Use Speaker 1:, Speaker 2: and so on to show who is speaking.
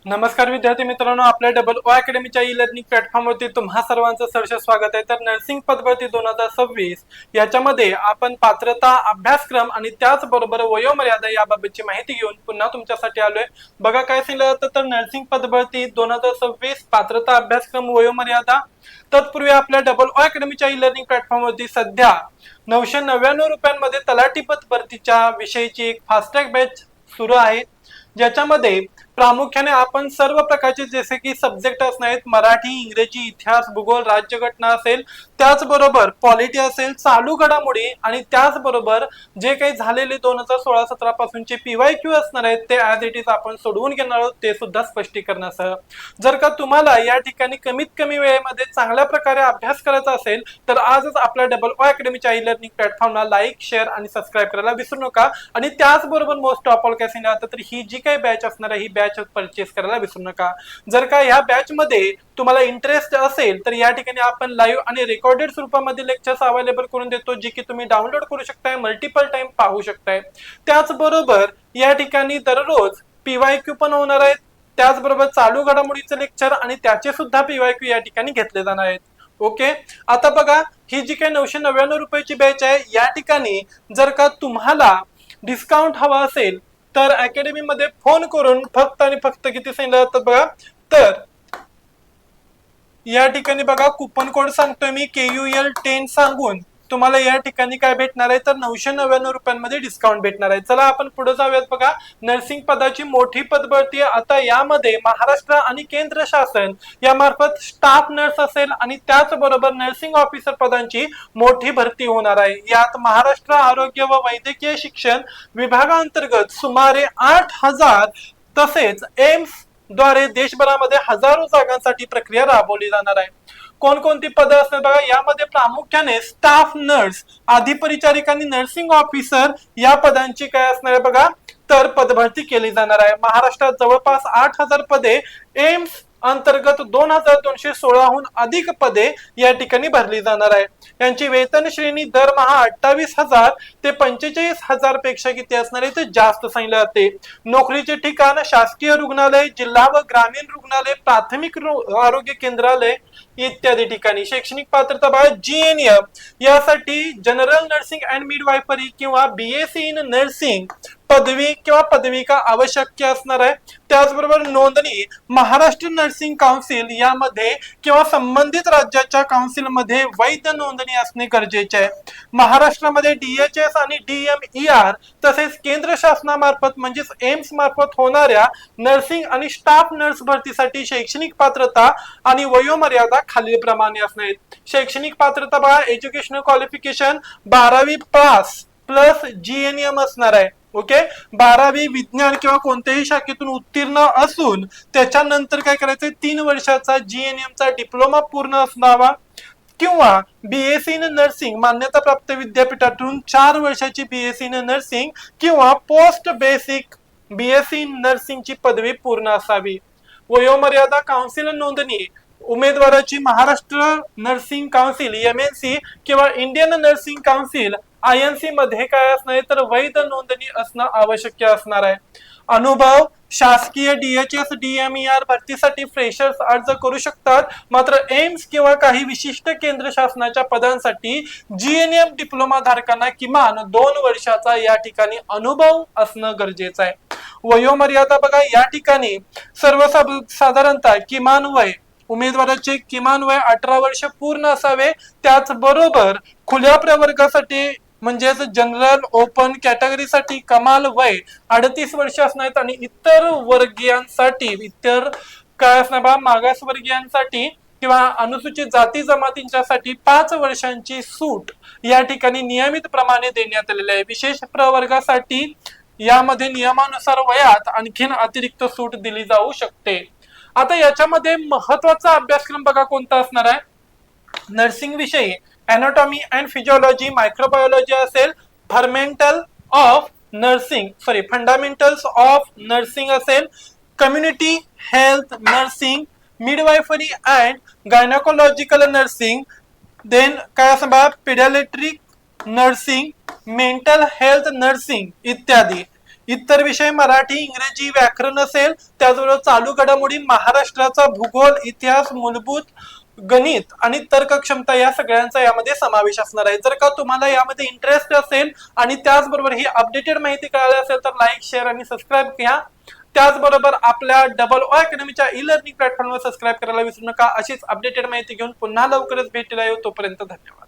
Speaker 1: नमस्कार विद्यार्थी मित्रांनो, आपल्या डबल ओ अकॅडमीच्या ई लर्निंग प्लॅटफॉर्मवरती तुम्हा सर्वांचं सहर्ष स्वागत आहे। तर नर्सिंग पदभरती 2026 याच्यामध्ये आपण पात्रता, अभ्यासक्रम आणि त्याचबरोबर वयोमर्यादा याबाबतची माहिती घेऊन पुन्हा तुमच्यासाठी आलोय। बघा काय सांगितलं जातं, तर नर्सिंग पदभरती 2026 पात्रता, अभ्यासक्रम, वयोमर्यादा। तत्पूर्वी आपल्या डबल ओ अकॅडमीच्या ई लर्निंग प्लॅटफॉर्मवरती सध्या 999 रुपयांमध्ये तलाठी पद भरतीच्या विषयीची एक फास्ट ट्रॅक बॅच सुरू आहे, ज्याच्यामध्ये प्रामुख्याने आपण सर्व प्रकारचे जसे की सब्जेक्ट असणार आहेत, मराठी, इंग्रजी, इतिहास, भूगोल, राज्यघटना असेल, त्याचबरोबर पॉलिटी असेल, चालू घडामोडी आणि त्याचबरोबर जे काही झालेले 2016-17 पासूनचे PYQ असणार आहेत ते ऍज इट इज आपण सोडवून घेणार आहोत, ते सुद्धा स्पष्टीकरणासह। जर का तुम्हाला या ठिकाणी कमीत कमी वेळेमध्ये चांगल्या प्रकारे अभ्यास करायचा असेल तर आजच आपल्या डबल ओ अकॅडमीच्या ई लर्निंग प्लॅटफॉर्मला लाईक, शेअर आणि सबस्क्राईब करायला विसरू नका। आणि त्याचबरोबर मोस्ट ऑफ ऑल काय सांगितलं तर ही जी काही बॅच असणार आहे ही बॅच परचेस करायला विसरू नका। जर का या बॅच मध्ये तुम्हाला इंटरेस्ट असेल तर या ठिकाणी आपण लाईव्ह आणि रेकॉर्डेड स्वरूपामध्ये लेक्चर्स अवेलेबल करून देतो, जे की तुम्ही डाउनलोड करू शकताय, मल्टिपल टाइम पाहू शकताय। त्याचबरोबर या ठिकाणी दररोज PYQ पण होणार आहेत, त्याचबरोबर चालू घडामोडीचे लेक्चर आणि त्याचे सुद्धा PYQ या ठिकाणी घेतले जाणार आहेत। ओके, आता बघा ही जी काही 999 रुपयाची बॅच आहे, या ठिकाणी जर का तुम्हाला डिस्काउंट हवा असेल तर अकॅडमी मध्ये फोन करून फक्त आणि फक्त किती सांगितलं जातं बघा, तर या ठिकाणी बघा कुपन कोड सांगतोय मी KUL10 सांगून तुम्हाला या ठिकाणी काय भेटणार आहे तर 999 रुपयांमध्ये डिस्काउंट भेटणार आहे। चला आपण पुढे जाऊयात। बघा नर्सिंग पदाची मोठी पदभरती आता यामध्ये महाराष्ट्र आणि केंद्र शासन यामार्फत स्टाफ नर्स असेल आणि त्याचबरोबर नर्सिंग ऑफिसर पदांची मोठी भरती होणार आहे। यात महाराष्ट्र आरोग्य व वैद्यकीय शिक्षण विभागांतर्गत सुमारे 8000 तसेच एम्स द्वारे देशभरामध्ये हजारो जागांसाठी प्रक्रिया राबवली जाणार आहे। कोणकोणती पदं असतात बघा, यामध्ये प्रामुख्याने स्टाफ नर्स, अधिपरिचारिक आणि नर्सिंग ऑफिसर या पदांची काय असणार आहे बघा, तर पदभरती केली जाणार आहे। महाराष्ट्रात जवळपास 8000 पदे, एम्स अंतर्गत 2216 हून अधिक पदे या ठिकाणी भरली जाणार आहे। यांची वेतन श्रेणी दरमहा 28,000 ते 45,000 पेक्षा किती असणार आहे तर जास्त सांगितले जाते। नोकरीचे ठिकाण शासकीय रुग्णालय, जिल्हा व ग्रामीण रुग्णालय, प्राथमिक आरोग्य केंद्रालय इत्यादी ठिकाणी। शैक्षणिक पात्रता बघा, GNM यासाठी जनरल नर्सिंग अँड मिडवायफरी किंवा BSc इन नर्सिंग पदवी किंवा पदविका आवश्यक असणार आहे। त्याचबरोबर नोंदणी महाराष्ट्र नर्सिंग काउन्सिल यामध्ये किंवा संबंधित राज्याच्या काउन्सिल मध्ये वैध नोंदणी असणे गरजेचे आहे। महाराष्ट्रामध्ये DHS आणि DMER तसेच केंद्र शासनामार्फत म्हणजेच एम्स मार्फत होणाऱ्या नर्सिंग आणि स्टाफ नर्स भरतीसाठी शैक्षणिक पात्रता आणि वयोमर्यादा खालीलप्रमाणे असणार आहेत। शैक्षणिक पात्रता बघा, एज्युकेशनल क्वालिफिकेशन 12वी पास प्लस GNM असणार आहे। ओके, 12वी विज्ञान किंवा कोणत्याही शाखेतून उत्तीर्ण असून त्याच्यानंतर काय करायचंय 3 वर्षाचा GNM चा डिप्लोमा पूर्ण असावा किंवा BSc इन नर्सिंग मान्यता प्राप्त विद्यापीठातून 4 वर्षाची BSc इन नर्सिंग किंवा post basic BSc in nursing ची पदवी पूर्ण असावी। वयोमर्यादा काउन्सिल नोंदणी उमेदवाराची महाराष्ट्र नर्सिंग काउन्सिल MNC किंवा इंडियन नर्सिंग काउन्सिल INC मध्ये काय असणार आहे तर वैध नोंदणी असणं आवश्यक असणार आहे। अनुभव शासकीय DHS DMER भरतीसाठी फ्रेशर्स अर्ज करू शकतात, मात्र एम्स किंवा काही विशिष्ट केंद्र शासनाच्या पदांसाठी GNM डिप्लोमा धारकांना किमान 2 वर्षाचा या ठिकाणी अनुभव असणं गरजेचं आहे। वयोमर्यादा बघा, या ठिकाणी सर्वसाधारणतः किमान वय उमेदवाराचे किमान वय 18 वर्ष पूर्ण असावे। त्याचबरोबर खुल्या प्रवर्गासाठी म्हणजेच जनरल ओपन कॅटेगरीसाठी कमाल वय 38 वर्ष असणार आणि इतर वर्गीयांसाठी इतर काय असणार बा मागासवर्गीयांसाठी किंवा अनुसूचित जाती जमातींच्यासाठी 5 वर्षांची सूट या ठिकाणी नियमित प्रमाणे देण्यात आलेली आहे। विशेष प्रवर्गासाठी यामध्ये नियमानुसार वयात आणखीन अतिरिक्त सूट दिली जाऊ शकते। आता याच्यामध्ये महत्वाचा अभ्यासक्रम बघा कोणता असणार आहे, नर्सिंग विषयी एनाटॉमी अँड फिजिओलॉजी, मायक्रोबायोलॉजी असेल, फंडामेंटल्स ऑफ नर्सिंग असेल, community health nursing, midwifery and gynaecological nursing, then काय असं paediatric nursing, mental health nursing इत्यादी इतर विषय मराठी, इंग्रजी, व्याकरण असेल, त्याचबरोबर चालू घडामोडी, महाराष्ट्राचा भूगोल, इतिहास, मूलभूत गणित आणि तर्क क्षमता या सगळ्यांचा यामध्ये समावेश असणार आहे. जर का तुम्हाला यामध्ये इंटरेस्ट असेल आणि त्याचबरोबर ही अपडेटेड माहिती कळाली असेल तर लाईक, शेअर आणि सबस्क्राईब घ्या. त्याचबरोबर आपल्या डबल ओ अकॅडमीच्या ई लर्निंग प्लॅटफॉर्मवर सबस्क्राईब करायला विसरू नका. अशीच अपडेटेड माहिती घेऊन पुन्हा लवकरच भेटेल. तोपर्यंत धन्यवाद.